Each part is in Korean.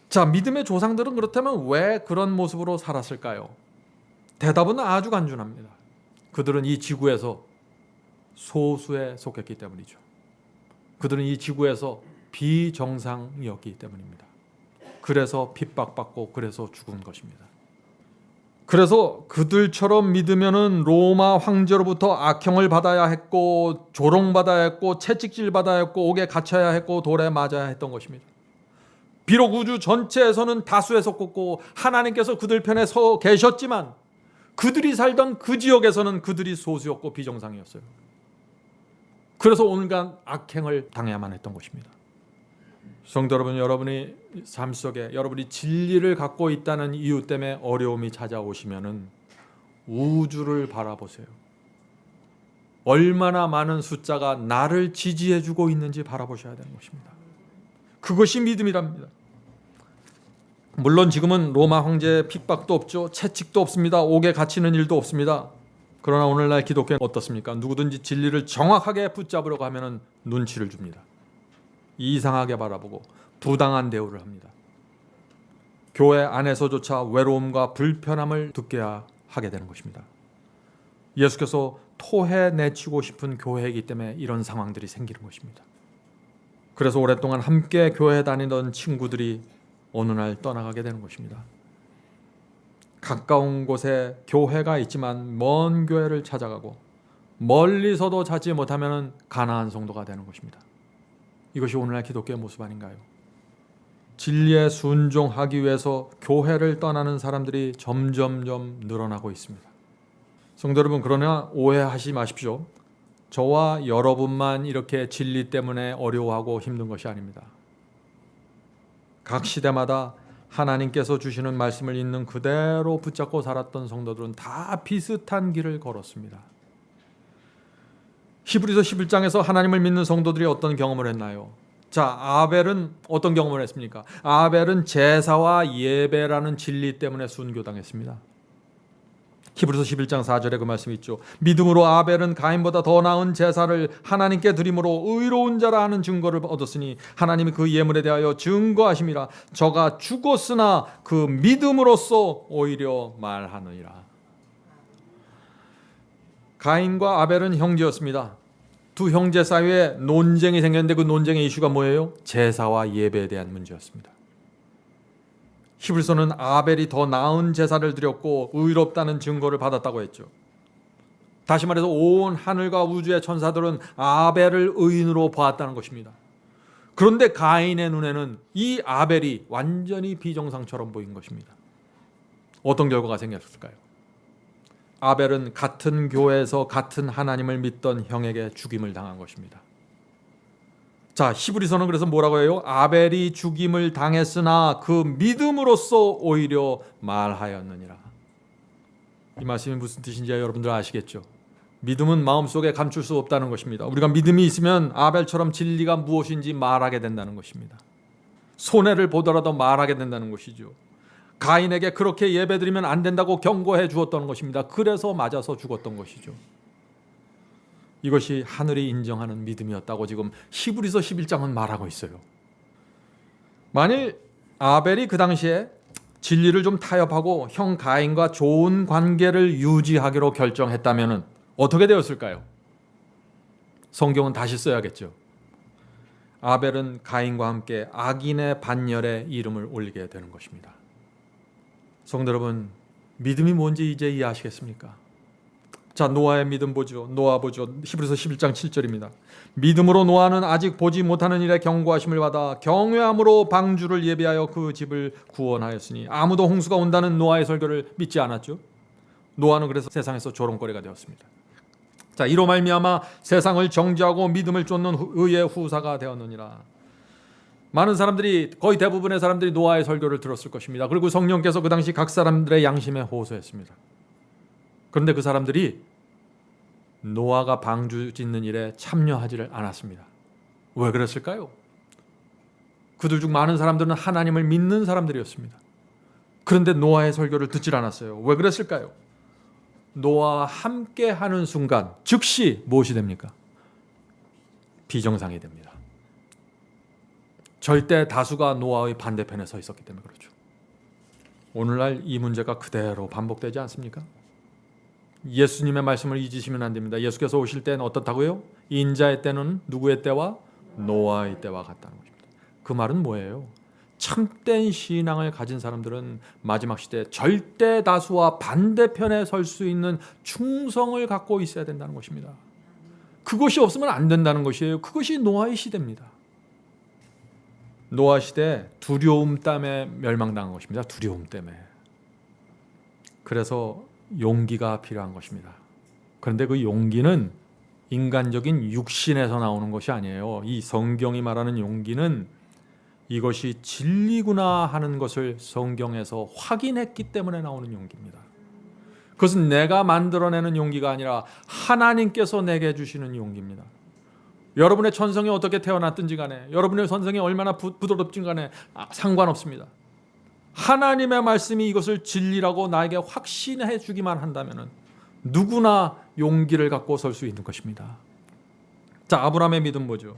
자, 믿음의 조상들은 그렇다면 왜 그런 모습으로 살았을까요? 대답은 아주 간단합니다. 그들은 이 지구에서 소수에 속했기 때문이죠. 그들은 이 지구에서 비정상이었기 때문입니다. 그래서 핍박받고 그래서 죽은 것입니다. 그래서 그들처럼 믿으면은 로마 황제로부터 악형을 받아야 했고 조롱받아야 했고 채찍질 받아야 했고 옥에 갇혀야 했고 돌에 맞아야 했던 것입니다. 비록 우주 전체에서는 다수에 속했고 하나님께서 그들 편에 서 계셨지만 그들이 살던 그 지역에서는 그들이 소수였고 비정상이었어요. 그래서 온갖 악행을 당해야만 했던 것입니다. 성도 여러분, 여러분이 삶 속에 여러분이 진리를 갖고 있다는 이유 때문에 어려움이 찾아오시면은 우주를 바라보세요. 얼마나 많은 숫자가 나를 지지해주고 있는지 바라보셔야 되는 것입니다. 그것이 믿음이랍니다. 물론 지금은 로마 황제의 핍박도 없죠. 채찍도 없습니다. 옥에 갇히는 일도 없습니다. 그러나 오늘날 기독교는 어떻습니까? 누구든지 진리를 정확하게 붙잡으려고 하면 눈치를 줍니다. 이상하게 바라보고 부당한 대우를 합니다. 교회 안에서조차 외로움과 불편함을 듣게 하게 되는 것입니다. 예수께서 토해내치고 싶은 교회이기 때문에 이런 상황들이 생기는 것입니다. 그래서 오랫동안 함께 교회 다니던 친구들이 어느 날 떠나가게 되는 것입니다. 가까운 곳에 교회가 있지만 먼 교회를 찾아가고 멀리서도 찾지 못하면 가나안 성도가 되는 것입니다. 이것이 오늘날 기독교의 모습 아닌가요? 진리에 순종하기 위해서 교회를 떠나는 사람들이 점점점 늘어나고 있습니다. 성도 여러분, 그러나 오해하지 마십시오. 저와 여러분만 이렇게 진리 때문에 어려워하고 힘든 것이 아닙니다. 각 시대마다 하나님께서 주시는 말씀을 있는 그대로 붙잡고 살았던 성도들은 다 비슷한 길을 걸었습니다. 히브리서 11장에서 하나님을 믿는 성도들이 어떤 경험을 했나요? 자, 아벨은 어떤 경험을 했습니까? 아벨은 제사와 예배라는 진리 때문에 순교당했습니다. 히브리서 11장 4절에 그 말씀이 있죠. 믿음으로 아벨은 가인보다 더 나은 제사를 하나님께 드림으로 의로운 자라 하는 증거를 얻었으니 하나님이 그 예물에 대하여 증거하심이라. 저가 죽었으나 그 믿음으로써 오히려 말하느니라. 가인과 아벨은 형제였습니다. 두 형제 사이에 논쟁이 생겼는데 그 논쟁의 이슈가 뭐예요? 제사와 예배에 대한 문제였습니다. 히브리서는 아벨이 더 나은 제사를 드렸고 의롭다는 증거를 받았다고 했죠. 다시 말해서 온 하늘과 우주의 천사들은 아벨을 의인으로 보았다는 것입니다. 그런데 가인의 눈에는 이 아벨이 완전히 비정상처럼 보인 것입니다. 어떤 결과가 생겼을까요? 아벨은 같은 교회에서 같은 하나님을 믿던 형에게 죽임을 당한 것입니다. 자, 히브리서는 그래서 뭐라고 해요? 아벨이 죽임을 당했으나 그 믿음으로써 오히려 말하였느니라. 이 말씀이 무슨 뜻인지 여러분들 아시겠죠? 믿음은 마음속에 감출 수 없다는 것입니다. 우리가 믿음이 있으면 아벨처럼 진리가 무엇인지 말하게 된다는 것입니다. 손해를 보더라도 말하게 된다는 것이죠. 가인에게 그렇게 예배드리면 안 된다고 경고해 주었던 것입니다. 그래서 맞아서 죽었던 것이죠. 이것이 하늘이 인정하는 믿음이었다고 지금 히브리서 11장은 말하고 있어요. 만일 아벨이 그 당시에 진리를 좀 타협하고 형 가인과 좋은 관계를 유지하기로 결정했다면 어떻게 되었을까요? 성경은 다시 써야겠죠. 아벨은 가인과 함께 악인의 반열에 이름을 올리게 되는 것입니다. 성도 여러분, 믿음이 뭔지 이제 이해하시겠습니까? 자, 노아의 믿음 보죠. 노아 보죠. 히브리서 11장 7절입니다. 믿음으로 노아는 아직 보지 못하는 일에 경고하심을 받아 경외함으로 방주를 예비하여 그 집을 구원하였으니 아무도 홍수가 온다는 노아의 설교를 믿지 않았죠. 노아는 그래서 세상에서 조롱거리가 되었습니다. 자, 이로 말미암아 세상을 정죄하고 믿음을 쫓는 의의 후사가 되었느니라. 많은 사람들이, 거의 대부분의 사람들이 노아의 설교를 들었을 것입니다. 그리고 성령께서 그 당시 각 사람들의 양심에 호소했습니다. 그런데 그 사람들이 노아가 방주 짓는 일에 참여하지를 않았습니다. 왜 그랬을까요? 그들 중 많은 사람들은 하나님을 믿는 사람들이었습니다. 그런데 노아의 설교를 듣질 않았어요. 왜 그랬을까요? 노아와 함께 하는 순간 즉시 무엇이 됩니까? 비정상이 됩니다. 절대 다수가 노아의 반대편에 서 있었기 때문에 그렇죠. 오늘날 이 문제가 그대로 반복되지 않습니까? 예수님의 말씀을 잊으시면 안 됩니다. 예수께서 오실 때는 어떻다고요? 인자의 때는 누구의 때와 노아의 때와 같다는 것입니다. 그 말은 뭐예요? 참된 신앙을 가진 사람들은 마지막 시대 절대 다수와 반대편에 설 수 있는 충성을 갖고 있어야 된다는 것입니다. 그것이 없으면 안 된다는 것이에요. 그것이 노아의 시대입니다. 노아 시대 두려움 때문에 멸망당한 것입니다. 두려움 때문에. 그래서 용기가 필요한 것입니다. 그런데 그 용기는 인간적인 육신에서 나오는 것이 아니에요. 이 성경이 말하는 용기는 이것이 진리구나 하는 것을 성경에서 확인했기 때문에 나오는 용기입니다. 그것은 내가 만들어내는 용기가 아니라 하나님께서 내게 주시는 용기입니다. 여러분의 천성이 어떻게 태어났든지 간에, 여러분의 선성이 얼마나 부드럽든지 간에 상관없습니다. 하나님의 말씀이 이것을 진리라고 나에게 확신해 주기만 한다면 누구나 용기를 갖고 설 수 있는 것입니다. 자, 아브라함의 믿음 보죠.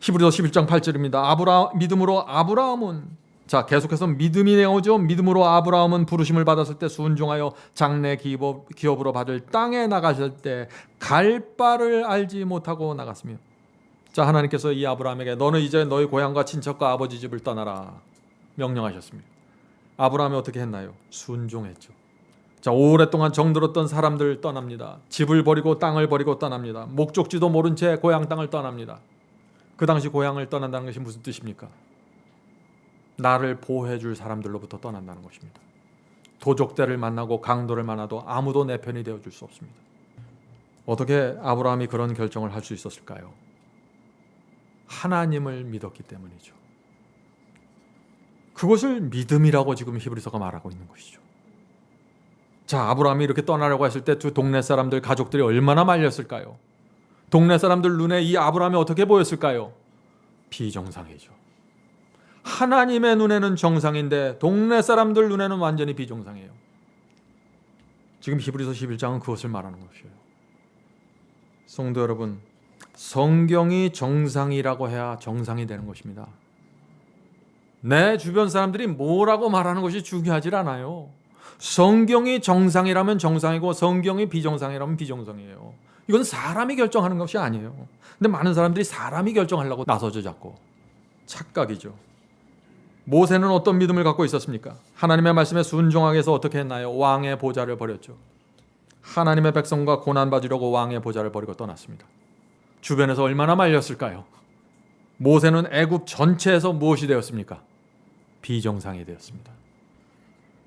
히브리서 11장 8절입니다. 믿음으로 아브라함은, 자, 계속해서 믿음이 나오죠. 믿음으로 아브라함은 부르심을 받았을 때 순종하여 장래 기업으로 받을 땅에 나가실 때 갈 바를 알지 못하고 나갔으며. 자, 하나님께서 이 아브라함에게 너는 이제 너희 고향과 친척과 아버지 집을 떠나라 명령하셨습니다. 아브라함이 어떻게 했나요? 순종했죠. 자, 오랫동안 정들었던 사람들 떠납니다. 집을 버리고 땅을 버리고 떠납니다. 목적지도 모른 채 고향 땅을 떠납니다. 그 당시 고향을 떠난다는 것이 무슨 뜻입니까? 나를 보호해 줄 사람들로부터 떠난다는 것입니다. 도적대를 만나고 강도를 만나도 아무도 내 편이 되어 줄 수 없습니다. 어떻게 아브라함이 그런 결정을 할 수 있었을까요? 하나님을 믿었기 때문이죠. 그것을 믿음이라고 지금 히브리서가 말하고 있는 것이죠. 자, 아브라함이 이렇게 떠나려고 했을 때 두 동네 사람들, 가족들이 얼마나 말렸을까요? 동네 사람들 눈에 이 아브라함이 어떻게 보였을까요? 비정상이죠. 하나님의 눈에는 정상인데 동네 사람들 눈에는 완전히 비정상이에요. 지금 히브리서 11장은 그것을 말하는 것이에요. 성도 여러분, 성경이 정상이라고 해야 정상이 되는 것입니다. 내 주변 사람들이 뭐라고 말하는 것이 중요하지 않아요. 성경이 정상이라면 정상이고 성경이 비정상이라면 비정상이에요. 이건 사람이 결정하는 것이 아니에요. 근데 많은 사람들이 사람이 결정하려고 나서죠. 자꾸 착각이죠. 모세는 어떤 믿음을 갖고 있었습니까? 하나님의 말씀에 순종하기 위해서 어떻게 했나요? 왕의 보좌를 버렸죠. 하나님의 백성과 고난받으려고 왕의 보좌를 버리고 떠났습니다. 주변에서 얼마나 말렸을까요? 모세는 애굽 전체에서 무엇이 되었습니까? 비정상이 되었습니다.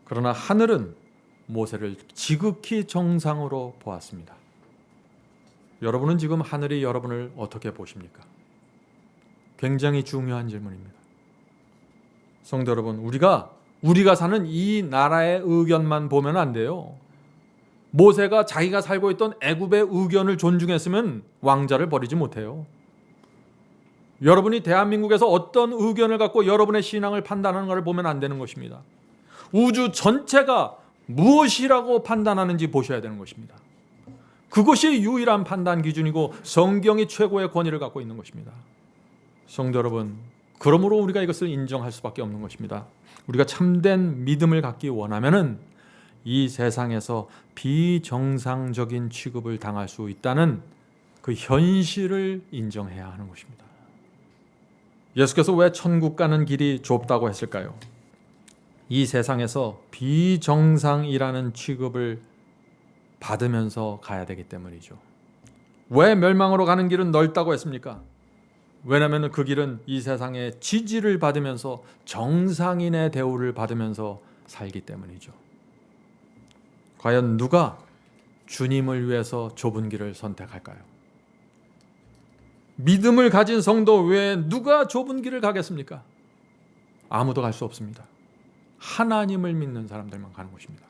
그러나 하늘은 모세를 지극히 정상으로 보았습니다. 여러분은 지금 하늘이 여러분을 어떻게 보십니까? 굉장히 중요한 질문입니다. 성도 여러분, 우리가 사는 이 나라의 의견만 보면 안 돼요. 모세가 자기가 살고 있던 애굽의 의견을 존중했으면 왕자를 버리지 못해요. 여러분이 대한민국에서 어떤 의견을 갖고 여러분의 신앙을 판단하는 것을 보면 안 되는 것입니다. 우주 전체가 무엇이라고 판단하는지 보셔야 되는 것입니다. 그것이 유일한 판단 기준이고 성경이 최고의 권위를 갖고 있는 것입니다. 성도 여러분, 그러므로 우리가 이것을 인정할 수밖에 없는 것입니다. 우리가 참된 믿음을 갖기 원하면은 이 세상에서 비정상적인 취급을 당할 수 있다는 그 현실을 인정해야 하는 것입니다. 예수께서 왜 천국 가는 길이 좁다고 했을까요? 이 세상에서 비정상이라는 취급을 받으면서 가야 되기 때문이죠. 왜 멸망으로 가는 길은 넓다고 했습니까? 왜냐하면 그 길은 이 세상의 지지를 받으면서 정상인의 대우를 받으면서 살기 때문이죠. 과연 누가 주님을 위해서 좁은 길을 선택할까요? 믿음을 가진 성도 외에 누가 좁은 길을 가겠습니까? 아무도 갈 수 없습니다. 하나님을 믿는 사람들만 가는 것입니다.